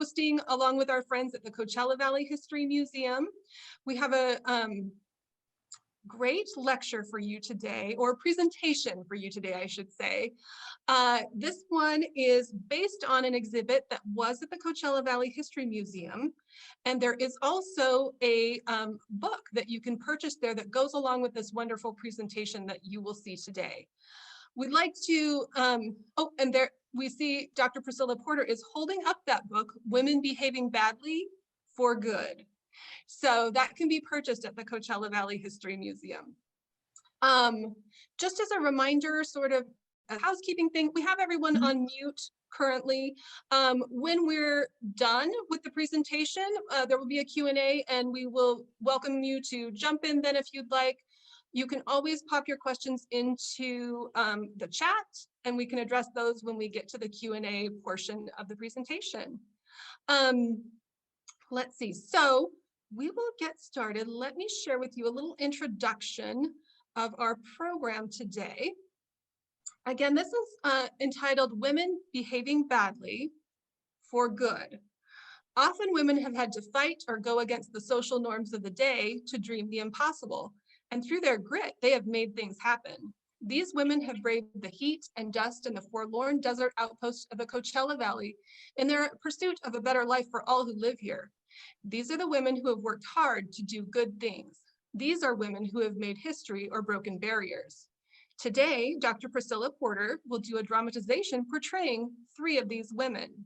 hosting along with our friends at the Coachella Valley History Museum. We have a great lecture for you today, or presentation for you today, I should say. This one is based on an exhibit that was at the Coachella Valley History Museum. And there is also a book that you can purchase there that goes along with this wonderful presentation that you will see today. We'd like to, oh, and there we see Dr. Priscilla Porter is holding up that book, Women Behaving Badly for Good. So that can be purchased at the Coachella Valley History Museum. Just as a reminder, sort of a housekeeping thing, we have everyone on mute currently. When we're done with the presentation, there will be a Q&A and we will welcome you to jump in then if you'd like. You can always pop your questions into the chat and we can address those when we get to the Q&A portion of the presentation. Let's see, so we will get started. Let me share with you a little introduction of our program today. Again, this is entitled Women Behaving Badly for Good. Often women have had to fight or go against the social norms of the day to dream the impossible. And through their grit, they have made things happen. These women have braved the heat and dust and the forlorn desert outposts of the Coachella Valley in their pursuit of a better life for all who live here. These are the women who have worked hard to do good things. These are women who have made history or broken barriers. Today, Dr. Priscilla Porter will do a dramatization portraying 3 of these women.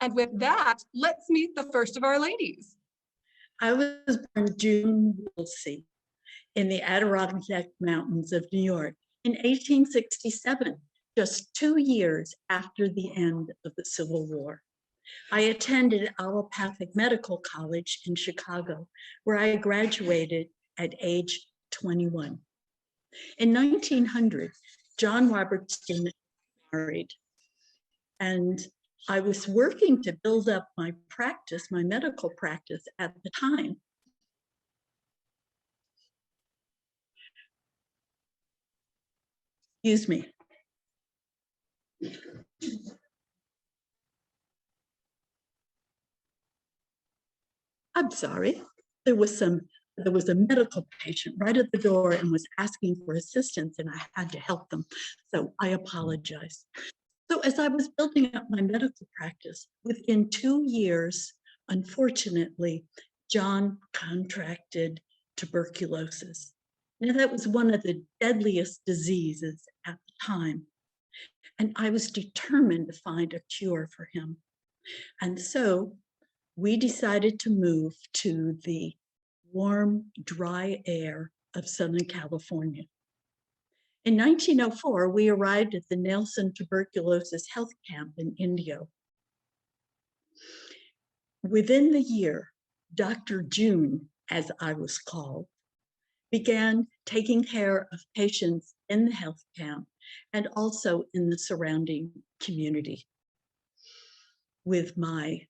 And with that, let's meet the first of our ladies. I was born June Woolsey in the Adirondack Mountains of New York in 1867, just 2 years after the end of the Civil War. I attended Allopathic Medical College in Chicago, where I graduated at age 21. In 1900, John Robertson married, and I was working to build up my practice, my medical practice at the time. Excuse me. I'm sorry, there was a medical patient right at the door and was asking for assistance and I had to help them. So I apologize. So as I was building up my medical practice, within 2 years, unfortunately, John contracted tuberculosis. Now that was one of the deadliest diseases at the time. And I was determined to find a cure for him. And so we decided to move to the warm, dry air of Southern California. In 1904, we arrived at the Nelson Tuberculosis Health Camp in Indio. Within the year, Dr. June, as I was called, began taking care of patients in the health camp and also in the surrounding community. With my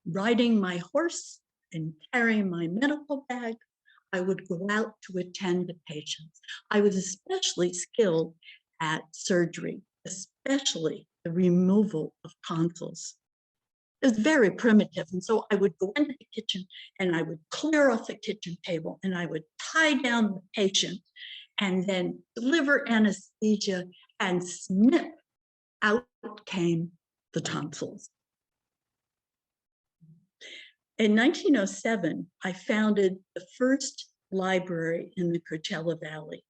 riding my horse and carrying my medical bag, I would go out to attend to patients. I was especially skilled at surgery, especially the removal of tonsils. It was very primitive, and so I would go into the kitchen and I would clear off the kitchen table and I would tie down the patient and then deliver anesthesia and snip, out came the tonsils. In 1907, I founded the first library in the Coachella Valley.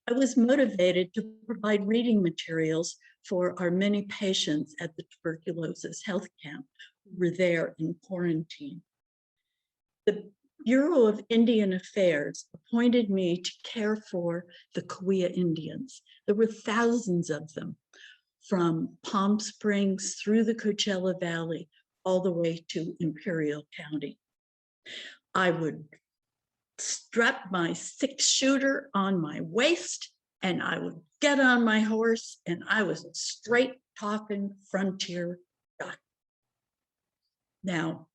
I was motivated to provide reading materials for our many patients at the tuberculosis health camp who were there in quarantine. The Bureau of Indian Affairs appointed me to care for the Cahuilla Indians. There were thousands of them from Palm Springs through the Coachella Valley, all the way to Imperial County. I would strap my 6-shooter on my waist and I would get on my horse and I was a straight talking frontier doc. Now,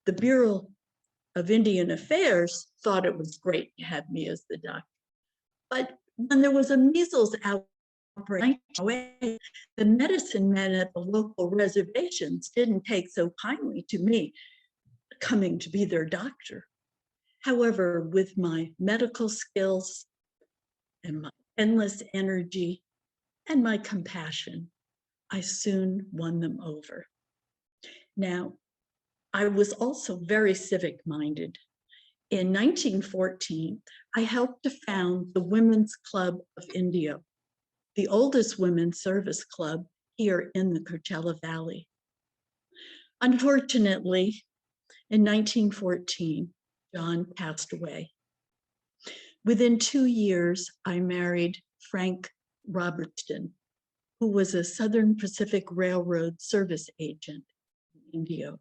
the Bureau of Indian Affairs thought it was great to have me as the doc. But when there was a measles the medicine men at the local reservations didn't take so kindly to me coming to be their doctor. However, with my medical skills and my endless energy and my compassion, I soon won them over. Now, I was also very civic-minded. In 1914, I helped to found the Women's Club of India, the oldest women's service club here in the Coachella Valley. Unfortunately, in 1914, John passed away. Within 2 years, I married Frank Robertson, who was a Southern Pacific Railroad service agent in India.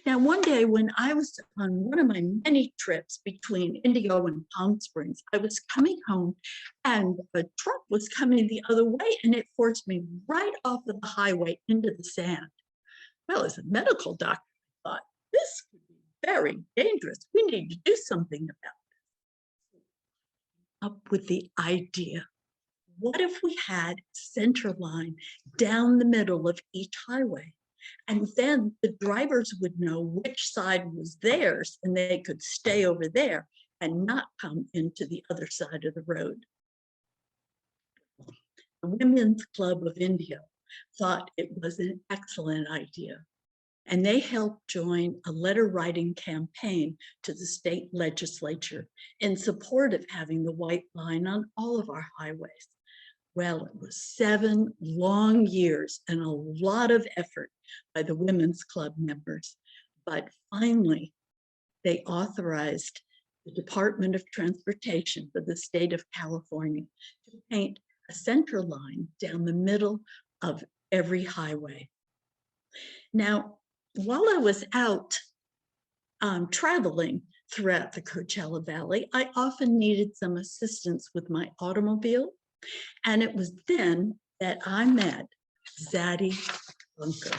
Now, one day when I was on one of my many trips between Indio and Palm Springs, I was coming home and a truck was coming the other way and it forced me right off of the highway into the sand. Well, as a medical doctor, I thought, this could be very dangerous. We need to do something about it. Up with the idea, what if we had a center line down the middle of each highway? And then the drivers would know which side was theirs and they could stay over there and not come into the other side of the road. The Women's Club of India thought it was an excellent idea, and they helped join a letter writing campaign to the state legislature in support of having the white line on all of our highways. Well, it was 7 long years and a lot of effort by the Women's Club members, but finally they authorized the Department of Transportation for the state of California to paint a center line down the middle of every highway. Now, while I was out traveling throughout the Coachella Valley, I often needed some assistance with my automobile. And it was then that I met Zaddy Dawson.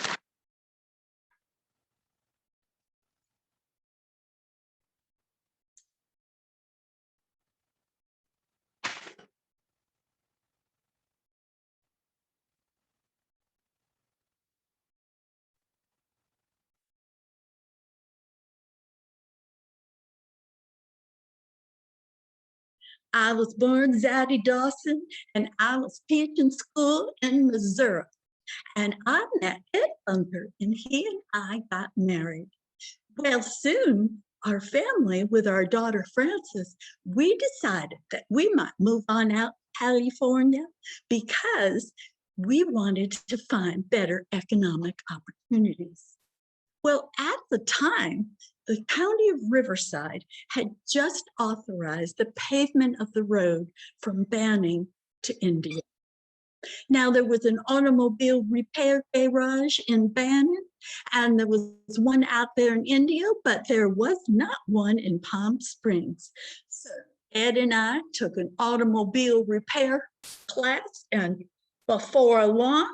I was born Zaddy Dawson, and I was teaching school in Missouri. And I met Ed Bunker, and he and I got married. Well, soon, our family, with our daughter Frances, we decided that we might move on out to California because we wanted to find better economic opportunities. Well, at the time, the county of Riverside had just authorized the pavement of the road from Banning to India. Now, there was an automobile repair garage in Banning, and there was one out there in India, but there was not one in Palm Springs. So Ed and I took an automobile repair class, and before long,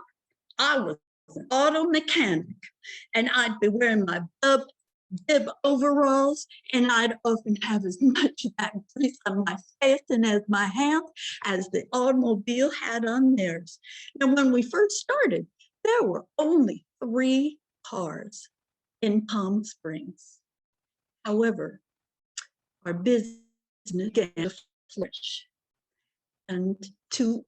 I was an auto mechanic, and I'd be wearing my bib overalls, and I'd often have as much of that grease on my face and as my hands as the automobile had on theirs. Now, when we first started, there were only 3 cars in Palm Springs. However, our business began to flourish, and to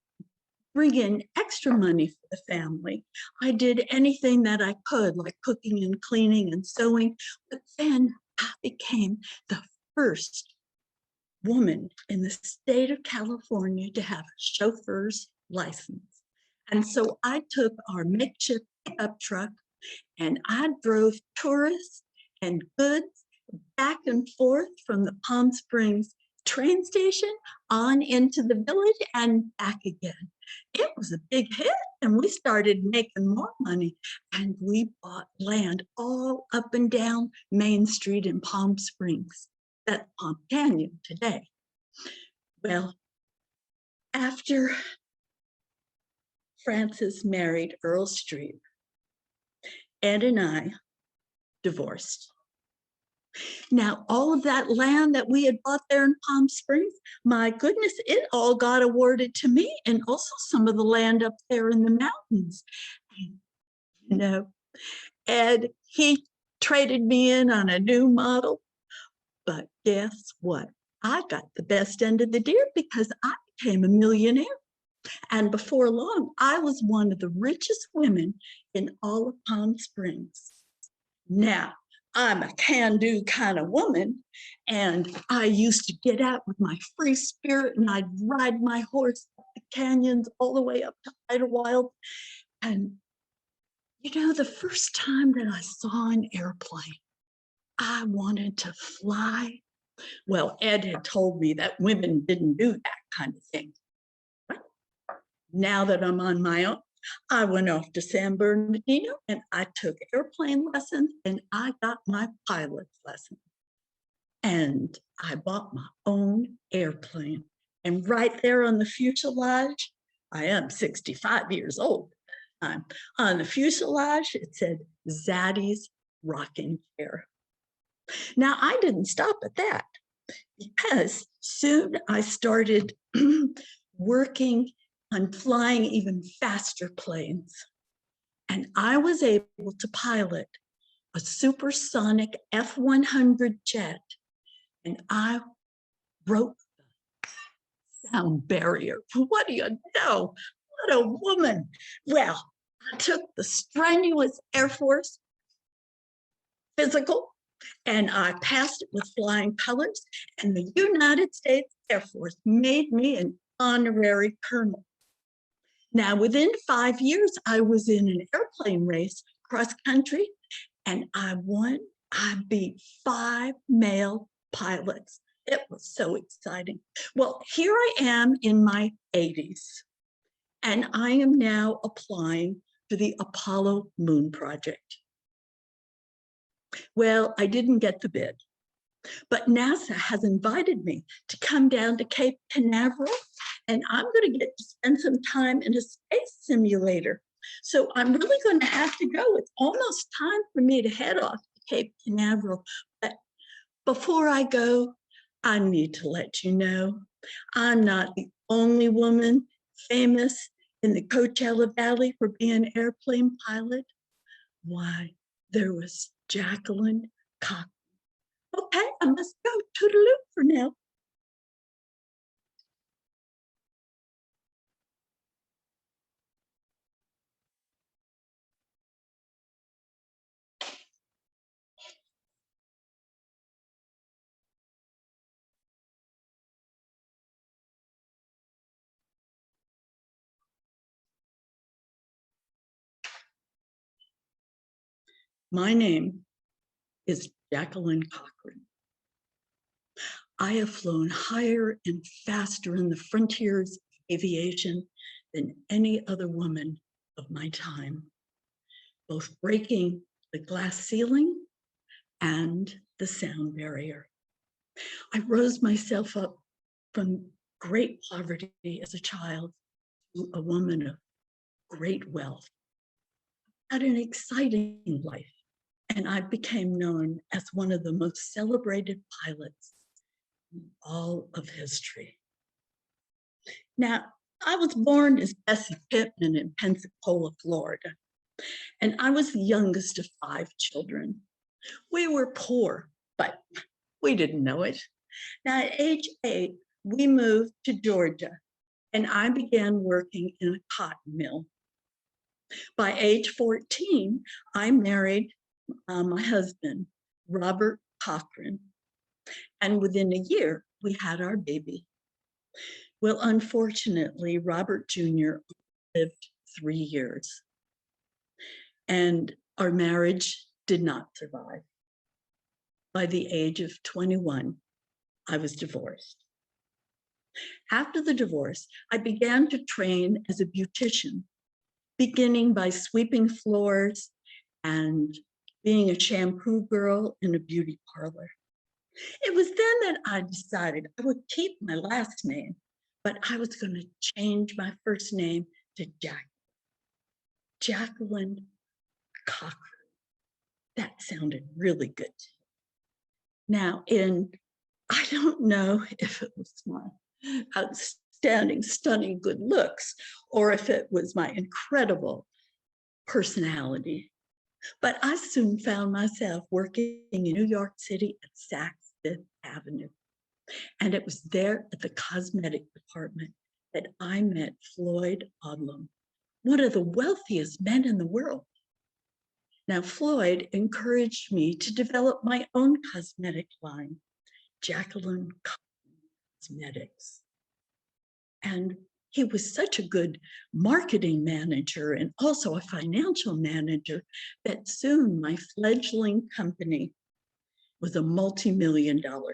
bring in extra money for the family, I did anything that I could, like cooking and cleaning and sewing. But then I became the first woman in the state of California to have a chauffeur's license. And so I took our makeshift pickup truck and I drove tourists and goods back and forth from the Palm Springs train station on into the village and back again. It was a big hit, and we started making more money, and we bought land all up and down Main Street in Palm Springs. That's Palm Canyon today. Well, after Frances married Earl Street, Ed and I divorced. Now, all of that land that we had bought there in Palm Springs, my goodness, it all got awarded to me, and also some of the land up there in the mountains. And, you know, Ed, he traded me in on a new model, but guess what? I got the best end of the deal because I became a millionaire. And before long, I was one of the richest women in all of Palm Springs. Now, I'm a can-do kind of woman, and I used to get out with my free spirit and I'd ride my horse up the canyons all the way up to Idlewild. And the first time that I saw an airplane, I wanted to fly. Well, Ed had told me that women didn't do that kind of thing. But now that I'm on my own, I went off to San Bernardino and I took airplane lessons and I got my pilot's lesson. And I bought my own airplane. And right there on the fuselage, I am 65 years old. On the fuselage, it said Zaddy's rocking chair. Now, I didn't stop at that because soon I started working on flying even faster planes. And I was able to pilot a supersonic F-100 jet, and I broke the sound barrier. What do you know? What a woman. Well, I took the strenuous Air Force physical and I passed it with flying colors, and the United States Air Force made me an honorary colonel. Now, within 5 years, I was in an airplane race cross country, and I won. I beat 5 male pilots. It was so exciting. Well, here I am in my 80s, and I am now applying for the Apollo Moon Project. Well, I didn't get the bid, but NASA has invited me to come down to Cape Canaveral, and I'm going to get to spend some time in a space simulator. So I'm really going to have to go. It's almost time for me to head off to Cape Canaveral. But before I go, I need to let you know I'm not the only woman famous in the Coachella Valley for being an airplane pilot. Why, there was Jacqueline Cochran. Okay, I must go. Toodaloo for now. My name is Jacqueline Cochran. I have flown higher and faster in the frontiers of aviation than any other woman of my time, both breaking the glass ceiling and the sound barrier. I rose myself up from great poverty as a child to a woman of great wealth. I had an exciting life, and I became known as one of the most celebrated pilots in all of history. Now, I was born as Bessie Pittman in Pensacola, Florida, and I was the youngest of 5 children. We were poor, but we didn't know it. Now, at age 8, we moved to Georgia, and I began working in a cotton mill. By age 14, I married my husband, Robert Cochran, and within a year, we had our baby. Well, unfortunately, Robert Jr. lived 3 years, and our marriage did not survive. By the age of 21, I was divorced. After the divorce, I began to train as a beautician, beginning by sweeping floors and being a shampoo girl in a beauty parlor. It was then that I decided I would keep my last name, but I was going to change my first name to Jacqueline Cochran. That sounded really good. Now, I don't know if it was my outstanding, stunning good looks, or if it was my incredible personality, but I soon found myself working in New York City at Saks Fifth Avenue. And it was there at the cosmetic department that I met Floyd Odlum, one of the wealthiest men in the world. Now, Floyd encouraged me to develop my own cosmetic line, Jacqueline Cochran Cosmetics. And he was such a good marketing manager and also a financial manager that soon my fledgling company was a multi-million-dollar company.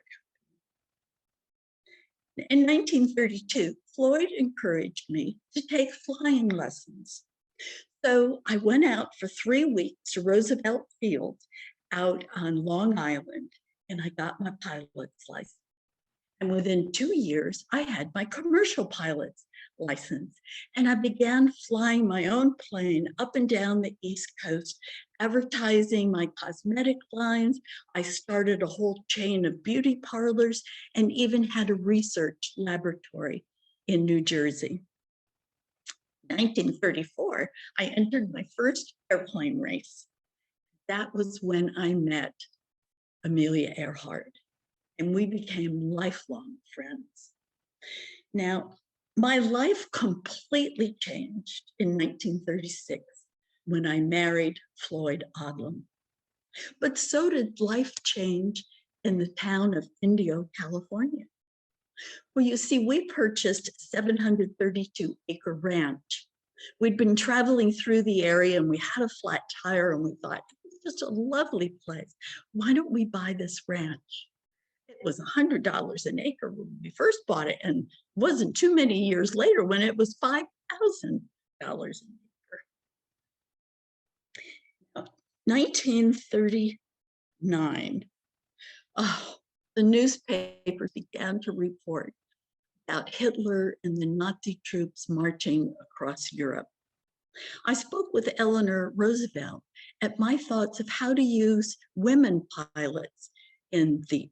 In 1932, Floyd encouraged me to take flying lessons. So I went out for 3 weeks to Roosevelt Field out on Long Island, and I got my pilot's license. And within 2 years, I had my commercial pilot's license. And I began flying my own plane up and down the East Coast, advertising my cosmetic lines. I started a whole chain of beauty parlors and even had a research laboratory in New Jersey. 1934, I entered my first airplane race. That was when I met Amelia Earhart, and we became lifelong friends. Now, my life completely changed in 1936 when I married Floyd Odlum. But so did life change in the town of Indio, California. Well, you see, we purchased a 732-acre ranch. We'd been traveling through the area and we had a flat tire and we thought, it's just a lovely place. Why don't we buy this ranch? It was $100 an acre when we first bought it, and wasn't too many years later when it was $5,000 an acre. 1939, the newspapers began to report about Hitler and the Nazi troops marching across Europe. I spoke with Eleanor Roosevelt at my thoughts of how to use women pilots in the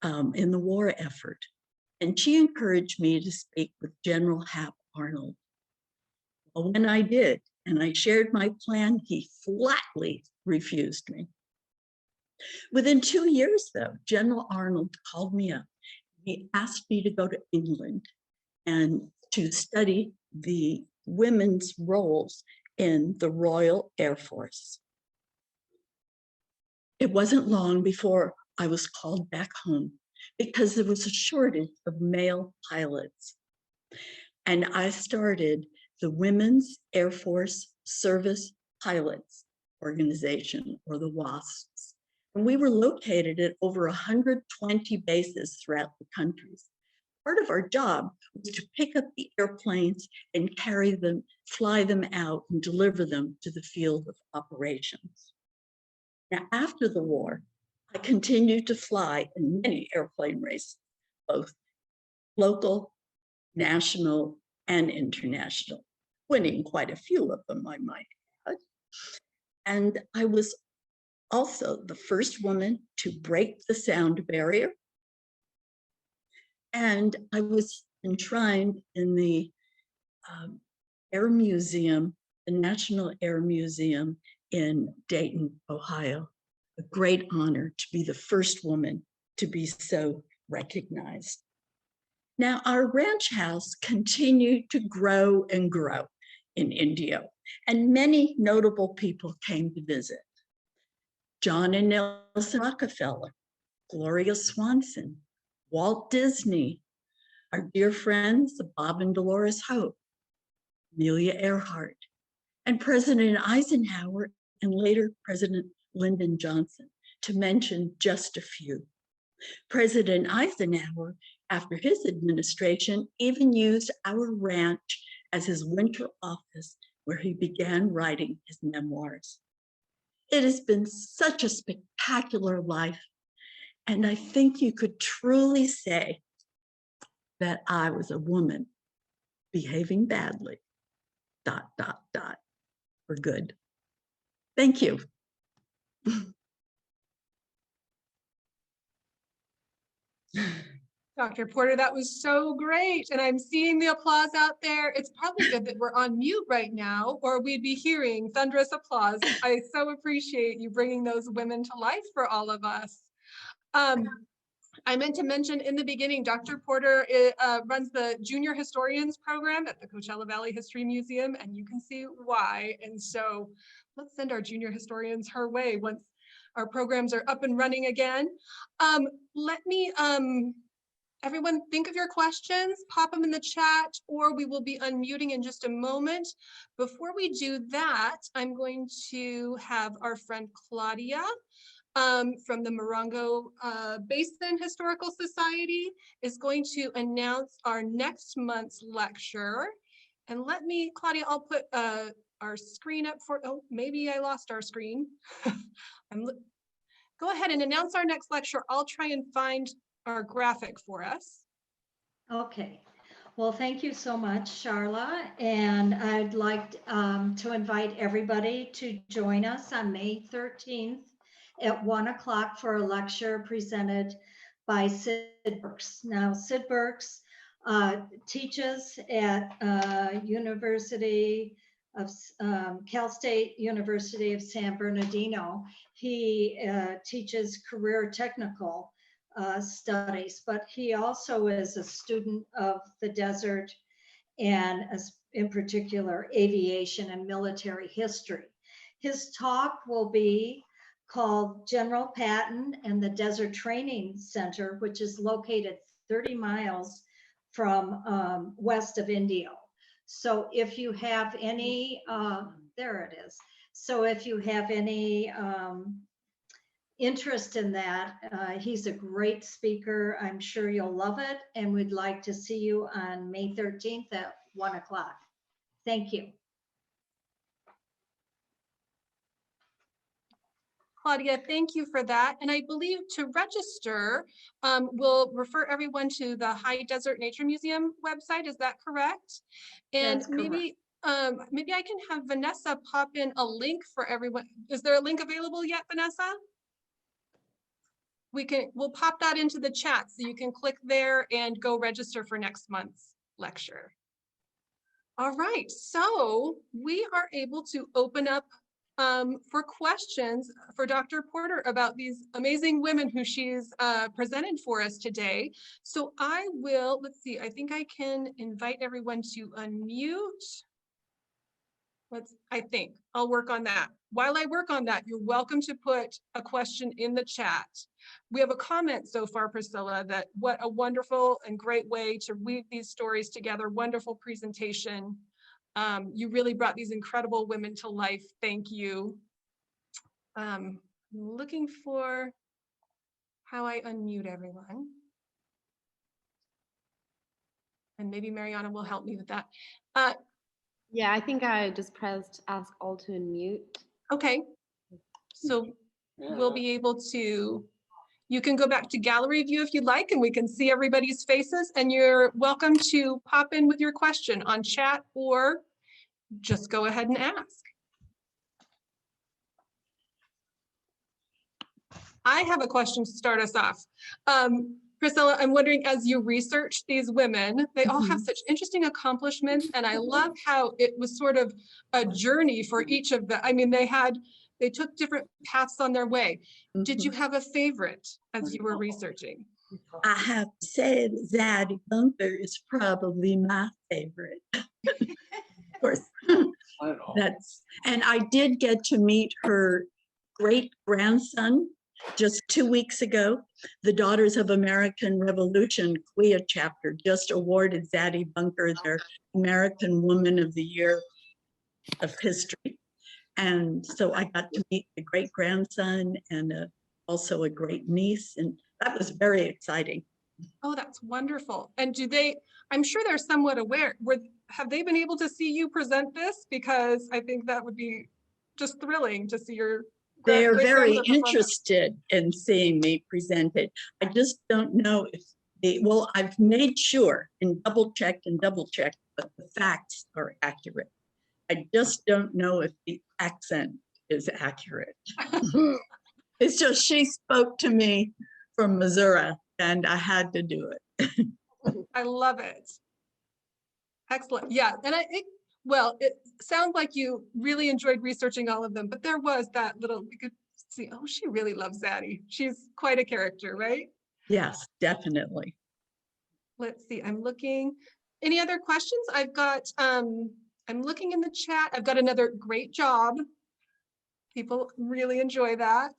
war effort. And she encouraged me to speak with General Hap Arnold. Well, when I did, and I shared my plan, he flatly refused me. Within 2 years, though, General Arnold called me up. He asked me to go to England and to study the women's roles in the Royal Air Force. It wasn't long before I was called back home because there was a shortage of male pilots. And I started the Women's Air Force Service Pilots Organization, or the WASPs. And we were located at over 120 bases throughout the country. Part of our job was to pick up the airplanes and carry them, fly them out and deliver them to the field of operations. Now, after the war, I continued to fly in many airplane races, both local, national, and international, winning quite a few of them, I might add. And I was also the first woman to break the sound barrier. And I was enshrined in the Air Museum, the National Air Museum in Dayton, Ohio. A great honor to be the first woman to be so recognized. Now, our ranch house continued to grow and grow in Indio, and many notable people came to visit. John and Nelson Rockefeller, Gloria Swanson, Walt Disney, our dear friends, Bob and Dolores Hope, Amelia Earhart, and President Eisenhower, and later President Lyndon Johnson, to mention just a few. President Eisenhower, after his administration, even used our ranch as his winter office, where he began writing his memoirs. It has been such a spectacular life, and I think you could truly say that I was a woman behaving badly, ... for good. Thank you. Dr. Porter, that was so great. And I'm seeing the applause out there. It's probably good that we're on mute right now, or we'd be hearing thunderous applause. I so appreciate you bringing those women to life for all of us. I meant to mention in the beginning, Dr. Porter runs the Junior Historians program at the Coachella Valley History Museum, and you can see why. And so let's send our junior historians her way once our programs are up and running again. Let me, everyone think of your questions, pop them in the chat, or we will be unmuting in just a moment. Before we do that, I'm going to have our friend Claudia from the Morongo Basin Historical Society is going to announce our next month's lecture. And let me, Claudia, I'll put our screen up for, oh, maybe I lost our screen. Go ahead and announce our next lecture. I'll try and find our graphic for us. Okay. Well, thank you so much, Charla. And I'd like to invite everybody to join us on May 13th at 1 o'clock for a lecture presented by Sid Burks. Now, Sid Burks teaches at University of Cal State University of San Bernardino. He teaches career technical studies, but he also is a student of the desert and in particular aviation and military history. His talk will be called General Patton and the Desert Training Center, which is located 30 miles from west of Indio. So if you have any, there it is. So if you have any interest in that, he's a great speaker. I'm sure you'll love it, and we'd like to see you on May 13th at 1 o'clock. Thank you. Claudia, thank you for that. And I believe to register, we'll refer everyone to the High Desert Nature Museum website. Is that correct? And That's correct. maybe I can have Vanessa pop in a link for everyone. Is there a link available yet, Vanessa? We'll pop that into the chat so you can click there and go register for next month's lecture. All right, so we are able to open up for questions for Dr. Porter about these amazing women who she's presented for us today. So I will, let's see, I think I can invite everyone to unmute. I think I'll work on that. While I work on that, you're welcome to put a question in the chat. We have a comment so far, Priscilla, that what a wonderful and great way to weave these stories together. Wonderful presentation. You really brought these incredible women to life. Thank you. Looking for how I unmute everyone. And maybe Mariana will help me with that. Yeah, I think I just pressed ask all to unmute. Okay, so we'll be able to, you can go back to gallery view if you'd like, and we can see everybody's faces, and you're welcome to pop in with your question on chat or just go ahead and ask. I have a question to start us off. Priscilla, I'm wondering, as you research these women, they all have such interesting accomplishments, and I love how it was sort of a journey for each of them. I mean, they took different paths on their way. Did you have a favorite as you were researching? I have to say Zaddy Bunker is probably my favorite. Of course, and I did get to meet her great grandson just 2 weeks ago. The Daughters of American Revolution CLIA chapter just awarded Zaddy Bunker their American Woman of the Year of History. And so I got to meet the great grandson and also a great niece, and that was very exciting. Oh, that's wonderful. And I'm sure they're somewhat aware. Have they been able to see you present this? Because I think that would be just thrilling to see your. They are very interested in seeing me present it. I just don't know if well, I've made sure and double checked, but the facts are accurate. I just don't know if the accent is accurate. It's just she spoke to me from Missouri, and I had to do it. I love it. Excellent. Yeah. And it sounds like you really enjoyed researching all of them, but there was that little, you could see, oh, she really loves Zaddy. She's quite a character, right? Yes, definitely. Let's see, I'm looking. Any other questions? I've got, I'm looking in the chat. I've got another great job. People really enjoy that.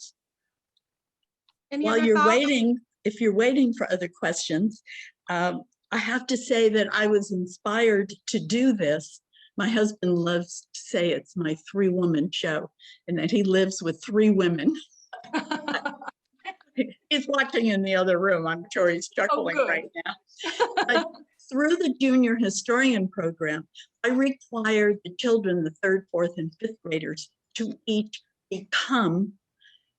Any While other you're thoughts? waiting, if you're waiting for other questions, I have to say that I was inspired to do this. My husband loves to say it's my 3-woman show and that he lives with 3 women. He's watching in the other room. I'm sure he's chuckling right now. But through the junior historian program, I required the children, the 3rd, 4th, and 5th graders, to each become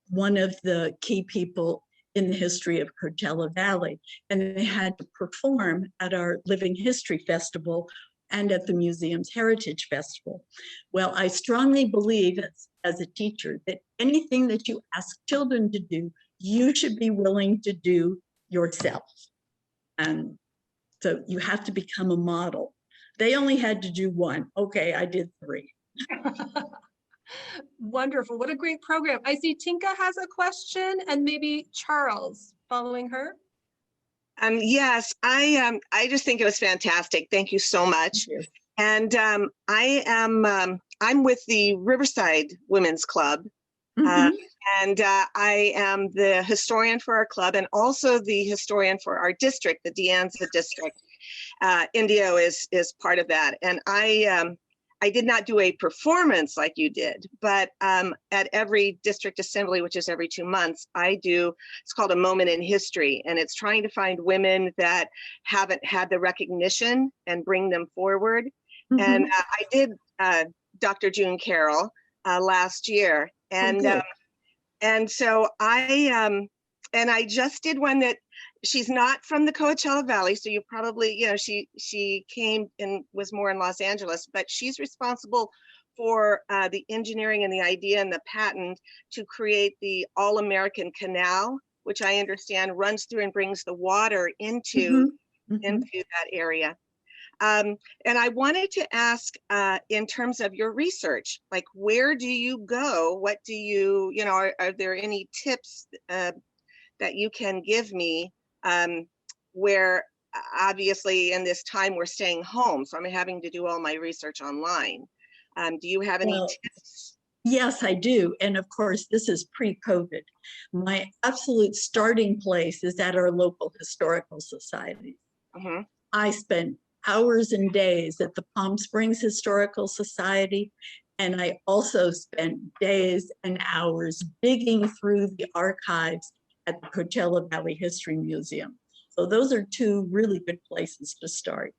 one of the key people in the history of Coachella Valley. And they had to perform at our Living History Festival and at the museum's Heritage Festival. Well, I strongly believe as a teacher that anything that you ask children to do, you should be willing to do yourself. And so you have to become a model. They only had to do 1. Okay, I did 3. Wonderful. What a great program. I see Tinka has a question and maybe Charles following her. Yes, I just think it was fantastic. Thank you so much. Thank you. And I'm with the Riverside Women's Club. Mhm. And I am the historian for our club and also the historian for our district, the De Anza district. Indio is part of that. And I did not do a performance like you did, but at every district assembly, which is every 2 months, I do, it's called a moment in history. And it's trying to find women that haven't had the recognition and bring them forward. Mhm. And I did Dr. June Carroll last year. And so I just did one that she's not from the Coachella Valley, so you probably, you know, she came and was more in Los Angeles, but she's responsible for the engineering and the idea and the patent to create the All-American Canal, which I understand runs through and brings the water into that area. And I wanted to ask, in terms of your research, like, where do you go? What do you, are there any tips that you can give me where obviously in this time we're staying home, so I'm having to do all my research online. Do you have any tips? Yes, I do. And of course, this is pre-COVID. My absolute starting place is at our local historical society. I spent hours and days at the Palm Springs Historical Society, and I also spent days and hours digging through the archives at the Coachella Valley History Museum. So those are 2 really good places to start.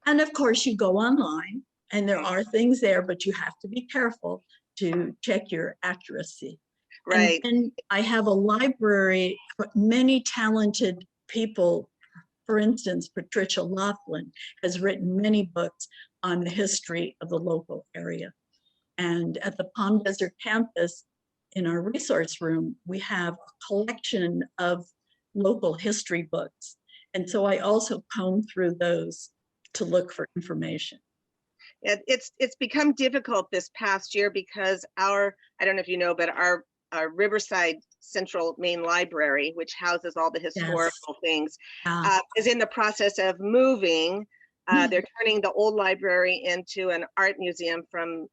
And of course, you go online, and there are things there, but you have to be careful to check your accuracy. Right. And I have a library, many talented people. For instance, Patricia Laughlin has written many books on the history of the local area. And at the Palm Desert campus, in our resource room, we have a collection of local history books. And so I also comb through those to look for information. It's become difficult this past year because I don't know if you know, but our Riverside Central Main Library, which houses all the historical things, is in the process of moving. They're turning the old library into an art museum from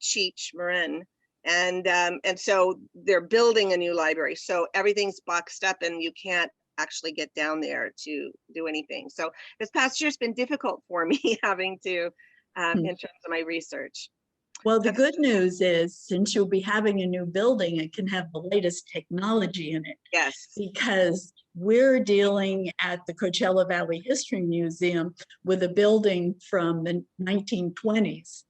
Cheech Marin. And so they're building a new library. So everything's boxed up and you can't actually get down there to do anything. So this past year's been difficult for me having to, in terms of my research. Well, the good news is, since you'll be having a new building, it can have the latest technology in it. Yes. Because We're dealing at the Coachella Valley History Museum with a building from the 1920s.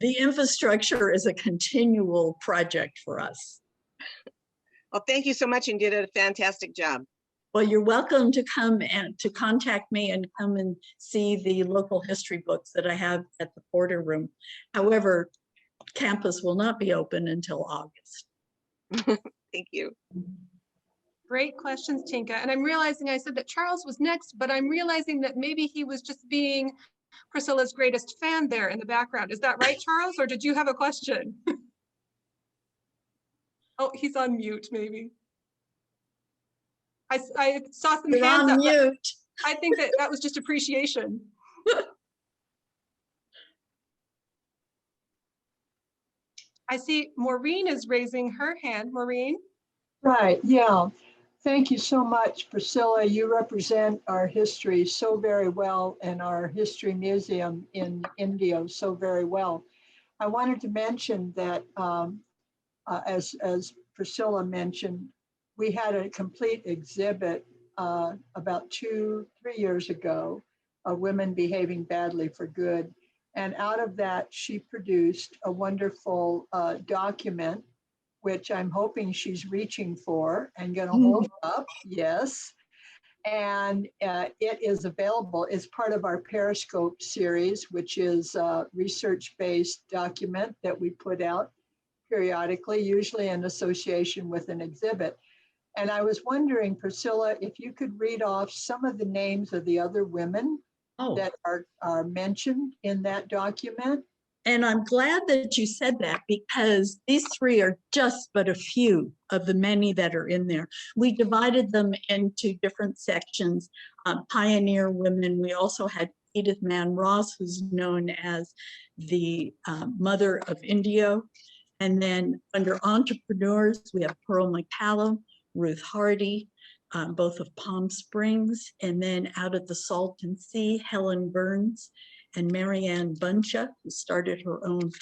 The infrastructure is a continual project for us. Well, thank you so much, and you did a fantastic job. Well, you're welcome to come and to contact me and come and see the local history books that I have at the Porter Room. However, campus will not be open until August. Thank you. Great questions, Tinka. And I'm realizing I said that Charles was next, but I'm realizing that maybe he was just being Priscilla's greatest fan there in the background. Is that right, Charles? Or did you have a question? Oh, he's on mute, maybe. I saw some You're hands on up. mute. I think that that was just appreciation. I see Maureen is raising her hand. Maureen? Right, yeah. Thank you so much, Priscilla. You represent our history so very well and our history museum in India so very well. I wanted to mention that as Priscilla mentioned, we had a complete exhibit about 2-3 years ago of women behaving badly for good. And out of that, she produced a wonderful document, which I'm hoping she's reaching for and going to hold up. Yes. And it is available. It's part of our Periscope series, which is a research-based document that we put out periodically, usually in association with an exhibit. And I was wondering, Priscilla, if you could read off some of the names of the other women that are mentioned in that document. And I'm glad that you said that, because these three are just but a few of the many that are in there. We divided them into different sections. Pioneer women. We also had Edith Mann Ross, who's known as the mother of India. And then under entrepreneurs, we have Pearl McCallum, Ruth Hardy, both of Palm Springs. And then out of the Salton Sea, Helen Burns and Marianne Buncha, who started her own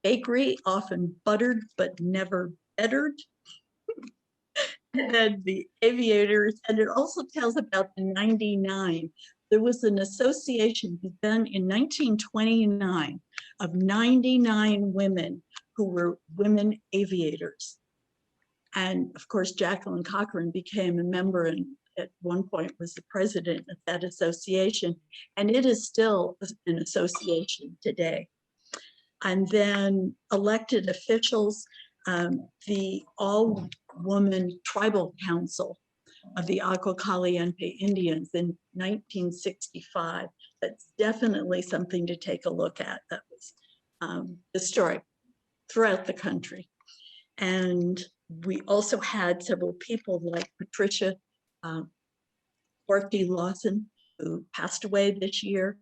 bakery, often buttered but never bettered. And then the aviators, and it also tells about the 99. There was an association begun in 1929 of 99 women who were women aviators. And of course, Jacqueline Cochran became a member and at one point was the president of that association. And it is still an association today. And then elected officials, the all-woman tribal council of the Agua Caliente Indians in 1965. That's definitely something to take a look at. That was historic throughout the country. And we also had several people like Patricia Orty Lawson, who passed away this year.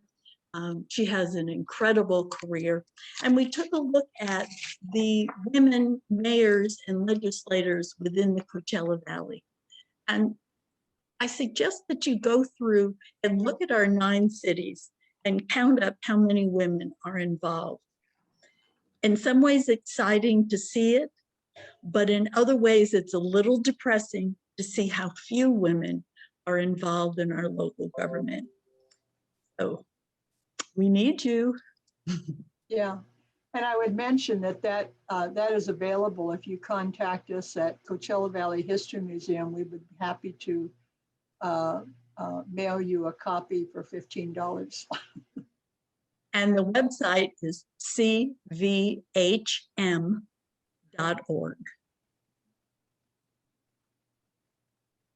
She has an incredible career. And we took a look at the women mayors and legislators within the Coachella Valley. And I suggest that you go through and look at our 9 cities and count up how many women are involved. In some ways, exciting to see it, but in other ways, it's a little depressing to see how few women are involved in our local government. So we need you. Yeah. And I would mention that is available if you contact us at Coachella Valley History Museum. We would be happy to mail you a copy for $15. And the website is cvhm.org.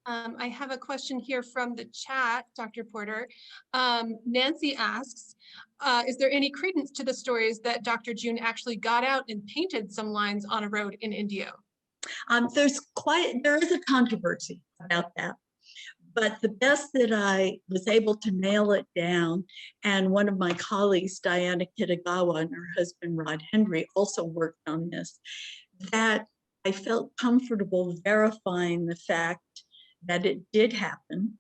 I have a question here from the chat, Dr. Porter. Nancy asks, is there any credence to the stories that Dr. June actually got out and painted some lines on a road in India? There is a controversy about that, but the best that I was able to nail it down, and one of my colleagues, Diana Kitagawa, and her husband, Rod Hendry, also worked on this, that I felt comfortable verifying the fact that it did happen.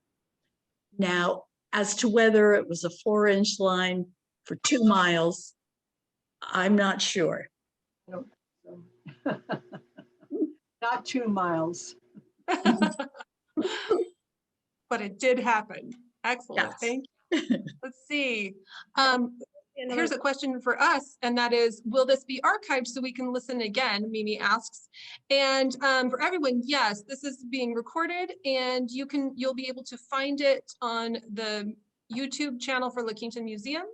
Now, as to whether it was a 4-inch line for 2 miles, I'm not sure. Not 2 miles. But it did happen. Excellent, Yes. thank you. Let's see. Here's a question for us, and that is, will this be archived so we can listen again? Mimi asks. And for everyone, yes, this is being recorded, and you'll be able to find it on the YouTube channel for La Quinta Museum.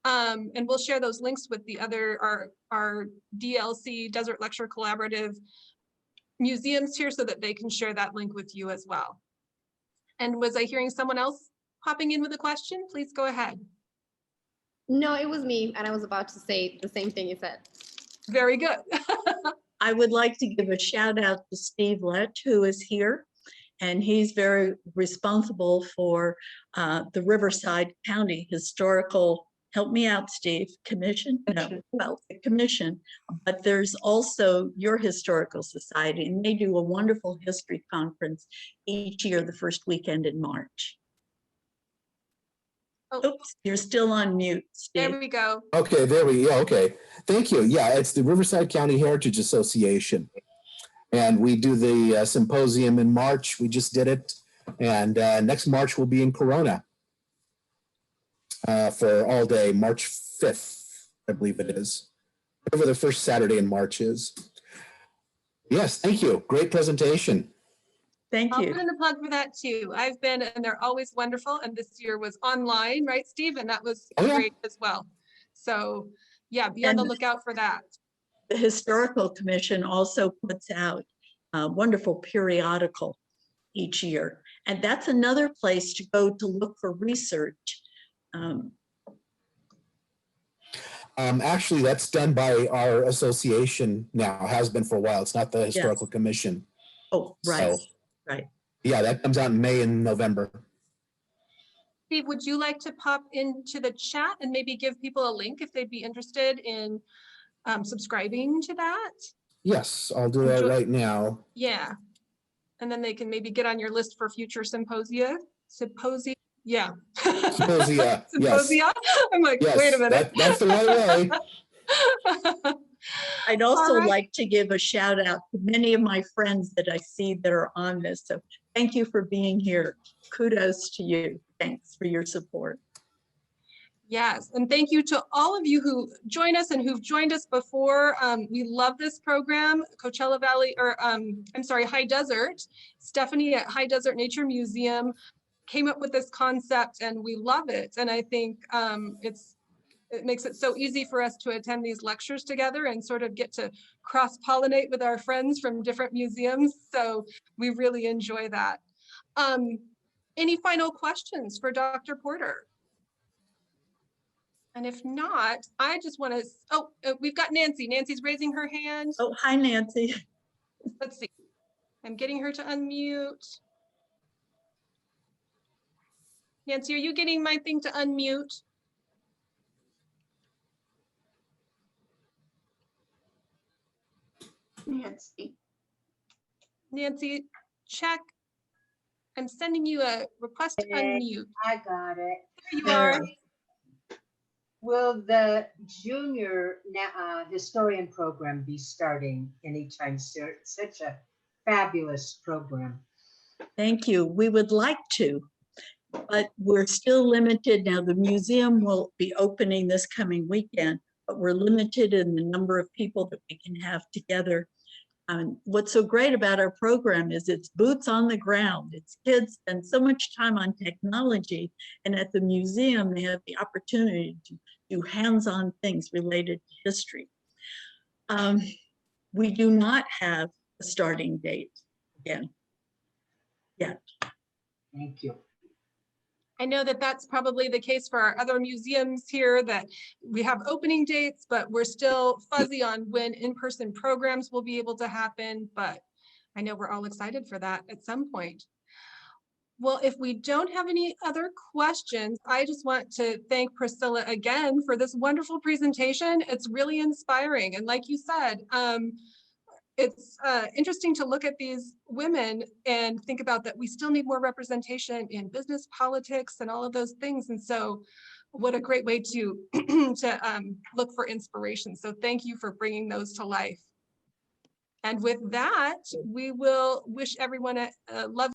And we'll share those links with the other, our DLC Desert Lecture Collaborative museums here so that they can share that link with you as well. And was I hearing someone else popping in with a question? Please go ahead. No, it was me, and I was about to say the same thing you said. Very good. I would like to give a shout out to Steve Lett, who is here, and he's very responsible for the Riverside County Historical, help me out, Steve, Commission? No, well, the Commission, but there's also your Historical Society, and they do a wonderful history conference each year, the first weekend in March. Oh. Oops, you're still on mute, Steve. There we go. Okay, there we go. Okay, thank you. Yeah, it's the Riverside County Heritage Association. And we do the symposium in March. We just did it. And next March we'll be in Corona for all day, March 5th, I believe it is. Whatever the first Saturday in March is. Yes, thank you. Great presentation. Thank I'll you. put in a plug for that too. I've been, and they're always wonderful. And this year was online, right, Steve? And that was Oh, yeah. great as well. So yeah, be on the And- lookout for that. The Historical Commission also puts out a wonderful periodical each year. And that's another place to go to look for research. Actually, that's done by our association now, has been for a while. It's not the Historical Commission. Oh, right, So, right. yeah, that comes out in May and November. Steve, would you like to pop into the chat and maybe give people a link if they'd be interested in subscribing to that? Yes, I'll do that right now. Yeah. And then they can maybe get on your list for future symposia. Yeah. Symposia, yes. Symposia? I'm like, Yes, wait a minute. that's the right way. I'd also right. like to give a shout out to many of my friends that I see that are on this. So thank you for being here. Kudos to you. Thanks for your support. Yes, and thank you to all of you who join us and who've joined us before. We love this program, Coachella Valley, or I'm sorry, High Desert. Stephanie at High Desert Nature Museum came up with this concept and we love it. And I think it makes it so easy for us to attend these lectures together and sort of get to cross-pollinate with our friends from different museums. So we really enjoy that. Any final questions for Dr. Porter? And if not, I just want to, we've got Nancy. Nancy's raising her hand. Oh, hi, Nancy. Let's see. I'm getting her to unmute. Nancy, are you getting my thing to unmute? Nancy, check. I'm sending you a request to unmute. I got it. There you are. Will the junior historian program be starting anytime soon? Such a fabulous program. Thank you. We would like to, but we're still limited. Now, the museum will be opening this coming weekend, but we're limited in the number of people that we can have together. What's so great about our program is it's boots on the ground. It's kids spend so much time on technology, and at the museum, they have the opportunity to do hands-on things related to history. We do not have a starting date again yet. Thank you. I know that that's probably the case for our other museums here, that we have opening dates, but we're still fuzzy on when in-person programs will be able to happen. But I know we're all excited for that at some point. Well, if we don't have any other questions, I just want to thank Priscilla again for this wonderful presentation. It's really inspiring. And like you said, it's interesting to look at these women and think about that we still need more representation in business, politics, and all of those things. And so what a great way to, look for inspiration. So thank you for bringing those to life. And with that, we will wish everyone a lovely